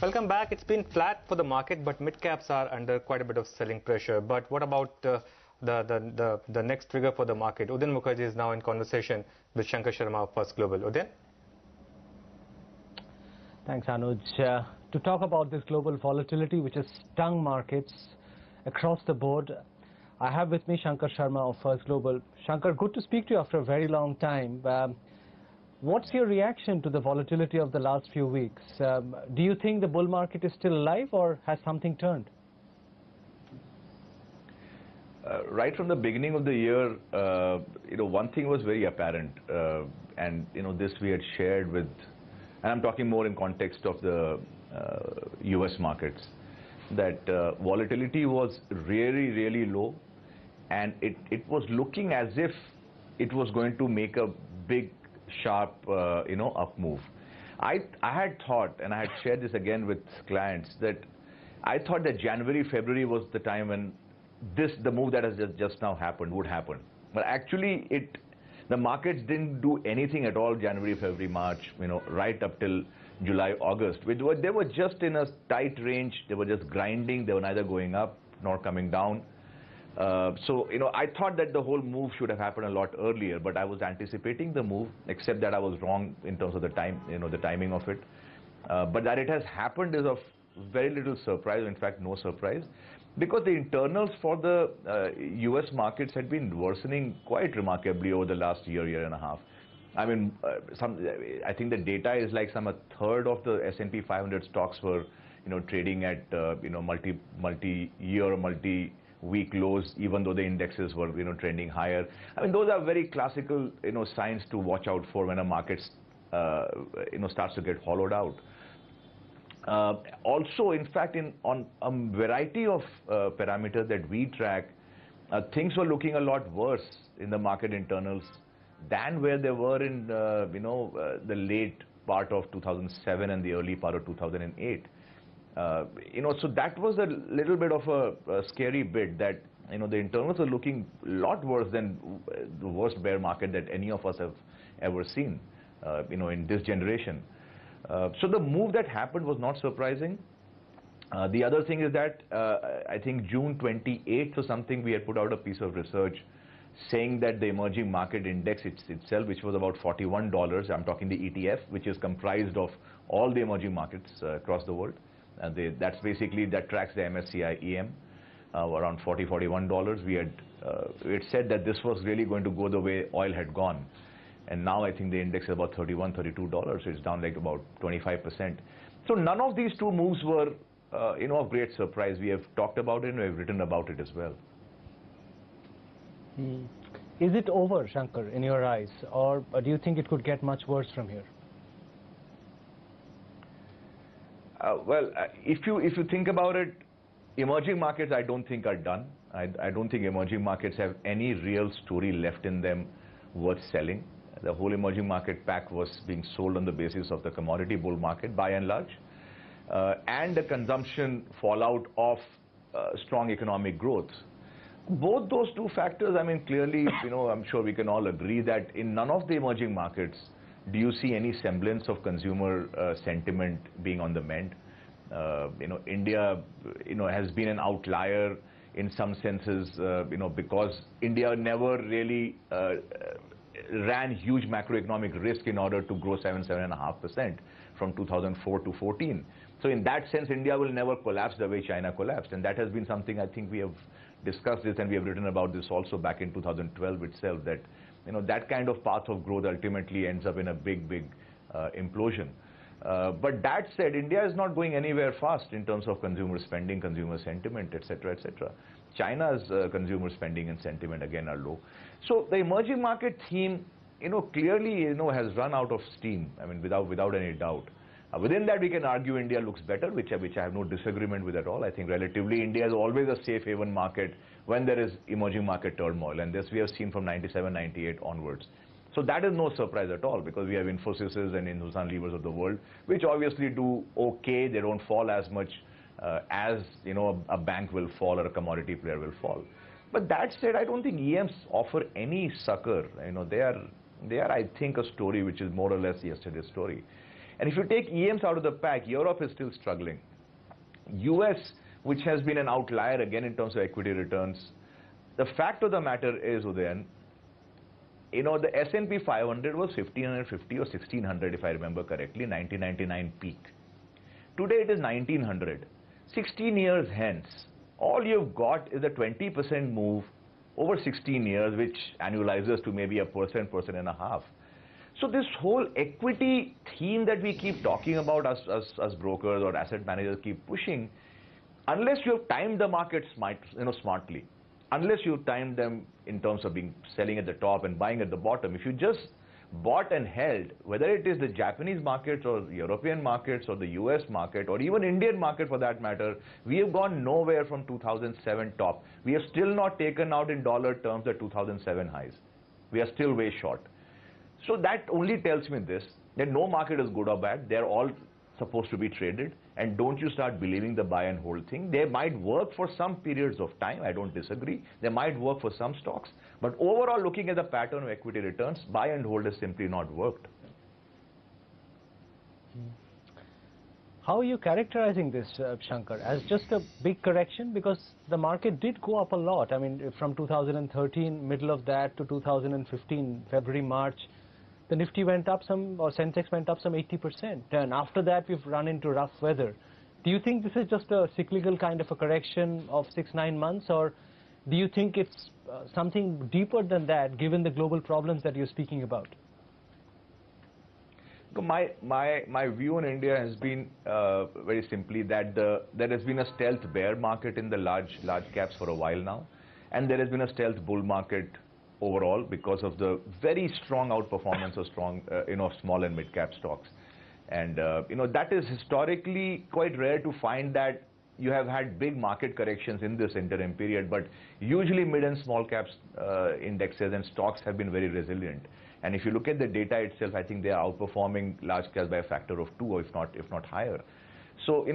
Welcome back. It's been flat for the market, but mid caps are under quite a bit of selling pressure. But what about the next trigger for the market? Udayan Mukherjee is now in conversation with Shankar Sharma of First Global. Udayan? Thanks, Anuj. To talk about this global volatility which has stung markets across the board, I have with me Shankar Sharma of First Global. Shankar, good to speak to you after a very long time. What's your reaction to the volatility of the last few weeks? Do you think the bull market is still alive or has something turned? Right from the beginning of the year, one thing was very apparent, and this we had shared with, and I'm talking more in context of the U.S. markets, that volatility was really, really low, and it was looking as if it was going to make a big, sharp, up move. I had thought, and I had shared this again with clients, that I thought that January, February was the time when the move that has just now happened would happen. But actually, the markets didn't do anything at all January, February, March, right up till July, August. They were just in a tight range. They were just grinding. They were neither going up nor coming down. I thought that the whole move should have happened a lot earlier, but I was anticipating the move, except that I was wrong in terms of the time, the timing of it. But that it has happened is of very little surprise, in fact, no surprise, because the internals for the U.S. markets had been worsening quite remarkably over the last year and a half. I mean, I think the data is like a third of the S&P 500 stocks were, trading at, multi-year, multi-week lows, even though the indexes were, trending higher. I mean, those are very classical, signs to watch out for when a market, starts to get hollowed out. Also, in fact, on a variety of parameters that we track, things were looking a lot worse in the market internals than where they were in, the late part of 2007 and the early part of 2008. So that was a little bit of a scary bit that, the internals are looking a lot worse than the worst bear market that any of us have ever seen, in this generation. So the move that happened was not surprising. The other thing is that I think June 28th or something, we had put out a piece of research saying that the emerging market index itself, which was about $41, I'm talking the ETF, which is comprised of all the emerging markets across the world. That tracks the MSCI EM, around $41. We had said that this was really going to go the way oil had gone. And now I think the index is about $31, $32. So it's down like about 25%. So none of these two moves were, of great surprise. We have talked about it and we have written about it as well. Is it over, Shankar, in your eyes, or do you think it could get much worse from here? If you think about it, emerging markets I don't think are done. I don't think emerging markets have any real story left in them worth selling. The whole emerging market pack was being sold on the basis of the commodity bull market by and large, and the consumption fallout of strong economic growth. Both those two factors, I mean, clearly, I'm sure we can all agree that in none of the emerging markets do you see any semblance of consumer sentiment being on the mend. India, has been an outlier in some senses, because India never really ran huge macroeconomic risk in order to grow 7.5% from 2004 to 14. So in that sense, India will never collapse the way China collapsed. And that has been something I think we have discussed this, and we have written about this also back in 2012 itself, that, that kind of path of growth ultimately ends up in a big implosion. But that said, India is not going anywhere fast in terms of consumer spending, consumer sentiment, etc., etc. China's consumer spending and sentiment again are low. So the emerging market theme, clearly, has run out of steam. I mean, without any doubt. Within that, we can argue India looks better, which I have no disagreement with at all. I think relatively, India is always a safe haven market when there is emerging market turmoil, and this we have seen from 97, 98 onwards. So that is no surprise at all, because we have Infosys and Hindustan Levers of the world, which obviously do okay. They don't fall as much as a bank will fall or a commodity player will fall. But that said, I don't think EMs offer any succor. They are, I think, a story which is more or less yesterday's story. And if you take EMs out of the pack, Europe is still struggling. US, which has been an outlier again in terms of equity returns, the fact of the matter is, Udayan, you know, the S&P 500 was 1550 or 1600, if I remember correctly, 1999 peak. Today it is 1900. 16 years hence, all you've got is a 20% move over 16 years, which annualizes to maybe 1.5%. So this whole equity theme that we keep talking about, as brokers or asset managers keep pushing, unless you have timed the markets smartly, unless you time them in terms of selling at the top and buying at the bottom, if you just bought and held, whether it is the Japanese markets or European markets or the US market or even Indian market for that matter, we have gone nowhere from 2007 top. We have still not taken out in dollar terms the 2007 highs. We are still way short. So that only tells me this, that no market is good or bad. They're all supposed to be traded. And don't you start believing the buy and hold thing. They might work for some periods of time. I don't disagree. They might work for some stocks. But overall, looking at the pattern of equity returns, buy and hold has simply not worked. How are you characterizing this, Shankar, as just a big correction? Because the market did go up a lot. I mean, from 2013, middle of that, to 2015, February, March, the Nifty went up some, or Sensex went up some 80%. And after that, we've run into rough weather. Do you think this is just a cyclical kind of a correction of 6-9 months, or do you think it's something deeper than that, given the global problems that you're speaking about? My view on India has been very simply that there has been a stealth bear market in the large caps for a while now, and there has been a stealth bull market overall because of the very strong outperformance of small and mid cap stocks. And that is historically quite rare to find, that you have had big market corrections in this interim period, but usually mid and small caps indexes and stocks have been very resilient. And if you look at the data itself, I think they are outperforming large caps by a factor of 2, or if not higher. So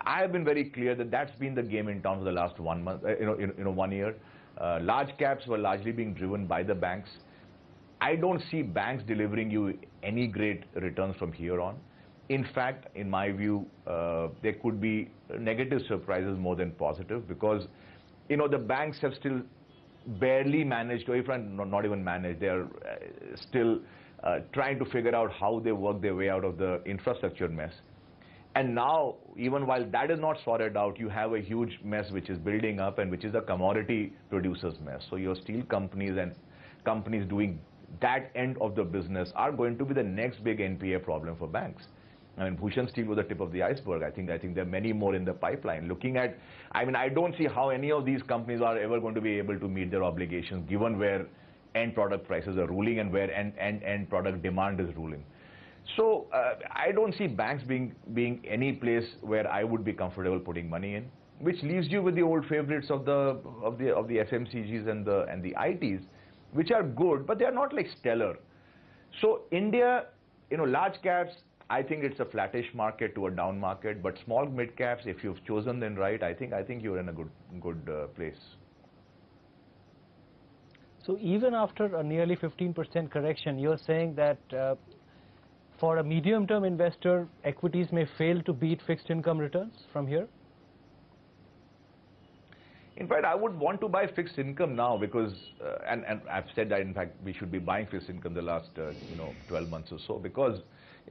I have been very clear that that's been the game in town for the last 1 month, 1 year. Large caps were largely being driven by the banks. I don't see banks delivering you any great returns from here on. In fact, in my view, there could be negative surprises more than positive, because the banks have still barely managed, or even not even managed, they are still trying to figure out how they work their way out of the infrastructure mess. And now, even while that is not sorted out, you have a huge mess which is building up, and which is a commodity producers mess. So your steel companies and companies doing that end of the business are going to be the next big NPA problem for banks. I mean, Bhushan Steel was the tip of the iceberg. I think there are many more in the pipeline. Looking at, I don't see how any of these companies are ever going to be able to meet their obligations, given where end product prices are ruling and where end product demand is ruling. So I don't see banks being any place where I would be comfortable putting money in, which leaves you with the old favorites of the FMCGs and the ITs, which are good, but they are not like stellar. So India, large caps, I think it's a flattish market to a down market, but small mid caps, if you've chosen them right, I think you're in a good place. So even after a nearly 15% correction, you're saying that for a medium-term investor, equities may fail to beat fixed income returns from here? In fact, I would want to buy fixed income now, because, and I've said that, in fact, we should be buying fixed income the last 12 months or so, because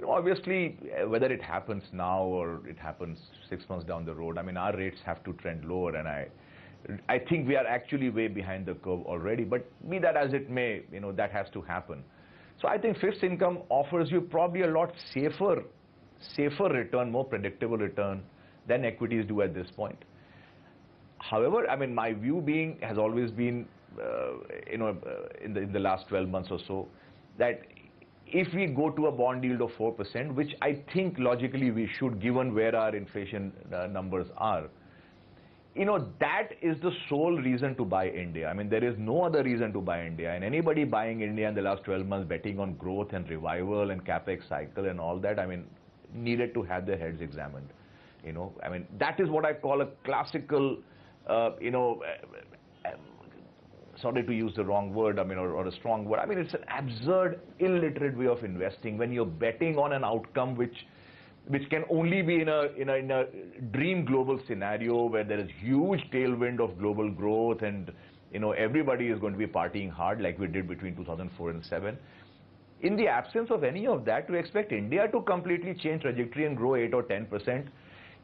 obviously, whether it happens now or it happens 6 months down the road, I mean, our rates have to trend lower, and I think we are actually way behind the curve already. But be that as it may, that has to happen. So I think fixed income offers you probably a lot safer return, more predictable return than equities do at this point. However, I mean, my view has always been, in the last 12 months or so, that if we go to a bond yield of 4%, which I think logically we should, given where our inflation numbers are, that is the sole reason to buy India. I mean, there is no other reason to buy India. And anybody buying India in the last 12 months, betting on growth and revival and capex cycle and all that, I mean, needed to have their heads examined. I mean, that is what I call a classical, sorry to use the wrong word, I mean, or a strong word. I mean, it's an absurd, illiterate way of investing when you're betting on an outcome which which can only be in a dream global scenario where there is huge tailwind of global growth and everybody is going to be partying hard like we did between 2004 and 7. In the absence of any of that, to expect India to completely change trajectory and grow 8 or 10%,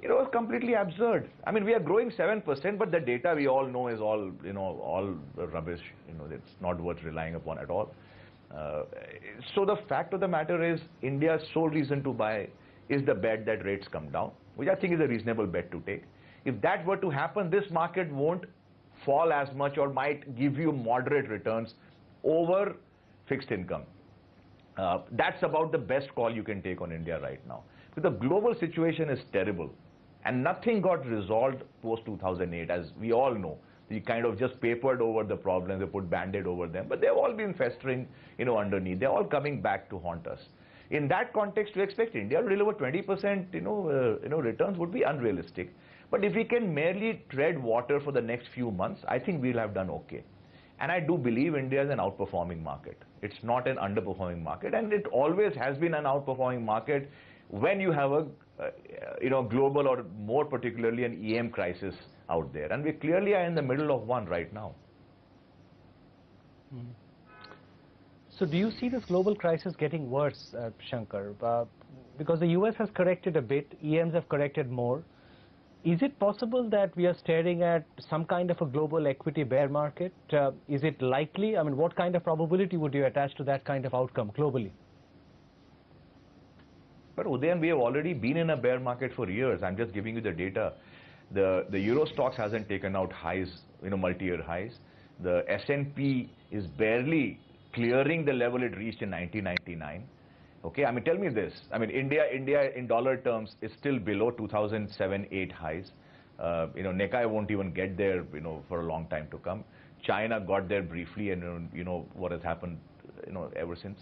is completely absurd. I mean, we are growing 7%, but the data we all know is all, all rubbish. It's not worth relying upon at all. So the fact of the matter is, India's sole reason to buy is the bet that rates come down, which I think is a reasonable bet to take. If that were to happen, this market won't fall as much or might give you moderate returns over fixed income. That's about the best call you can take on India right now. Because the global situation is terrible. And nothing got resolved post-2008, as we all know. We kind of just papered over the problems, they put Band-Aid over them, but they've all been festering, underneath. They're all coming back to haunt us. In that context, to expect India to deliver 20%, returns would be unrealistic. But if we can merely tread water for the next few months, I think we'll have done okay. And I do believe India is an outperforming market. It's not an underperforming market, and it always has been an outperforming market when you have a global or more particularly an EM crisis out there. And we clearly are in the middle of one right now. So do you see this global crisis getting worse, Shankar? Because the US has corrected a bit, EMs have corrected more. Is it possible that we are staring at some kind of a global equity bear market? Is it likely? I mean, what kind of probability would you attach to that kind of outcome globally? But Udayan, we have already been in a bear market for years. I'm just giving you the data. The Euro stocks hasn't taken out highs, multi-year highs. The S&P is barely clearing the level it reached in 1999. Okay, I mean, tell me this. I mean, India in dollar terms is still below 2007-8 highs. Nikkei won't even get there, for a long time to come. China got there briefly, and what has happened, ever since.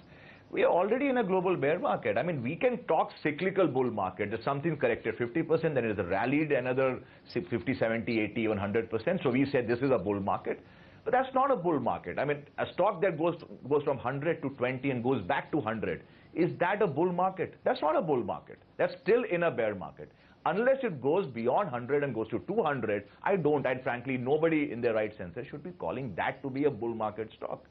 We are already in a global bear market. I mean, we can talk cyclical bull market. There's something corrected 50%, then it is rallied another 50, 70, 80, even 100%. So we said this is a bull market. But that's not a bull market. I mean, a stock that goes from 100 to 20 and goes back to 100, is that a bull market? That's not a bull market. That's still in a bear market. Unless it goes beyond 100 and goes to 200, and frankly, nobody in their right senses should be calling that to be a bull market stock.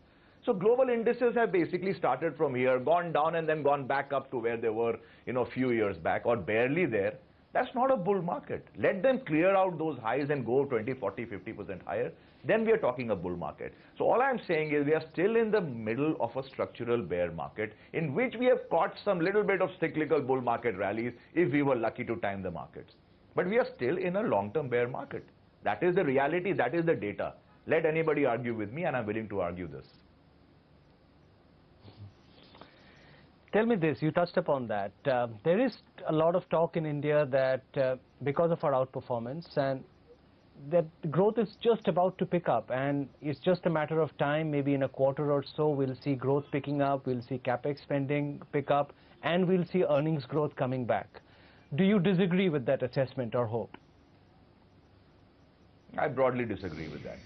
So global indices have basically started from here, gone down and then gone back up to where they were, a few years back, or barely there. That's not a bull market. Let them clear out those highs and go 20, 40, 50% higher. Then we are talking a bull market. So all I'm saying is we are still in the middle of a structural bear market in which we have caught some little bit of cyclical bull market rallies if we were lucky to time the markets. But we are still in a long-term bear market. That is the reality. That is the data. Let anybody argue with me, and I'm willing to argue this. Tell me this, you touched upon that. There is a lot of talk in India that because of our outperformance and that growth is just about to pick up, and it's just a matter of time, maybe in a quarter or so, we'll see growth picking up, we'll see capex spending pick up, and we'll see earnings growth coming back. Do you disagree with that assessment or hope? I broadly disagree with that.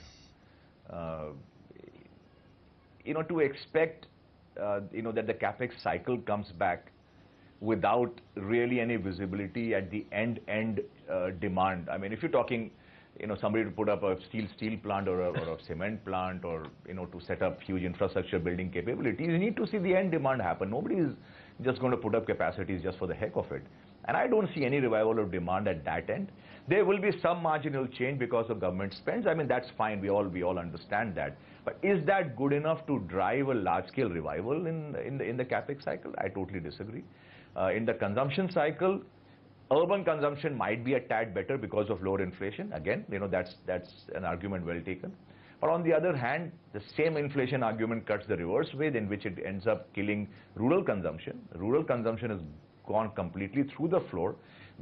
To expect that the capex cycle comes back without really any visibility at the end demand. I mean, if you're talking, somebody to put up a steel plant or a cement plant or, to set up huge infrastructure building capabilities, you need to see the end demand happen. Nobody is just going to put up capacities just for the heck of it. And I don't see any revival of demand at that end. There will be some marginal change because of government spends. I mean, that's fine. We all understand that. But is that good enough to drive a large-scale revival in the capex cycle? I totally disagree. In the consumption cycle, urban consumption might be a tad better because of lower inflation. Again, that's an argument well taken. But on the other hand, the same inflation argument cuts the reverse way, in which it ends up killing rural consumption. Rural consumption has gone completely through the floor.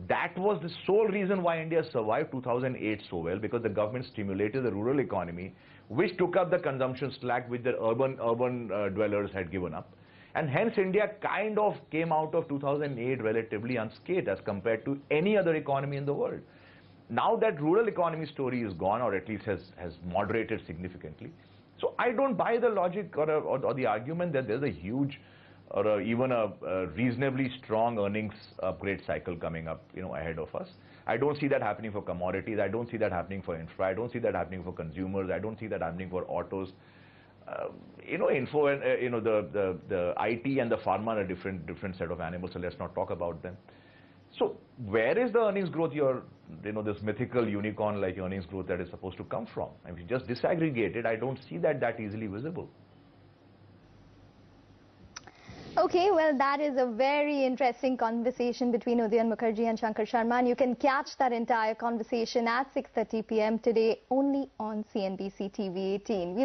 That was the sole reason why India survived 2008 so well, because the government stimulated the rural economy, which took up the consumption slack which the urban dwellers had given up. And hence India kind of came out of 2008 relatively unscathed as compared to any other economy in the world. Now that rural economy story is gone, or at least has moderated significantly. So I don't buy the logic or the argument that there's a huge or even a reasonably strong earnings upgrade cycle coming up, ahead of us. I don't see that happening for commodities. I don't see that happening for infra. I don't see that happening for consumers. I don't see that happening for autos. Info and the IT and the pharma are a different set of animals. So let's not talk about them. So where is the earnings growth, this mythical unicorn like earnings growth that is supposed to come from? If you just disaggregate it, I don't see that easily visible. Okay, well, that is a very interesting conversation between Udayan Mukherjee and Shankar Sharma, and you can catch that entire conversation at 6:30 p.m. today only on CNBC TV 18.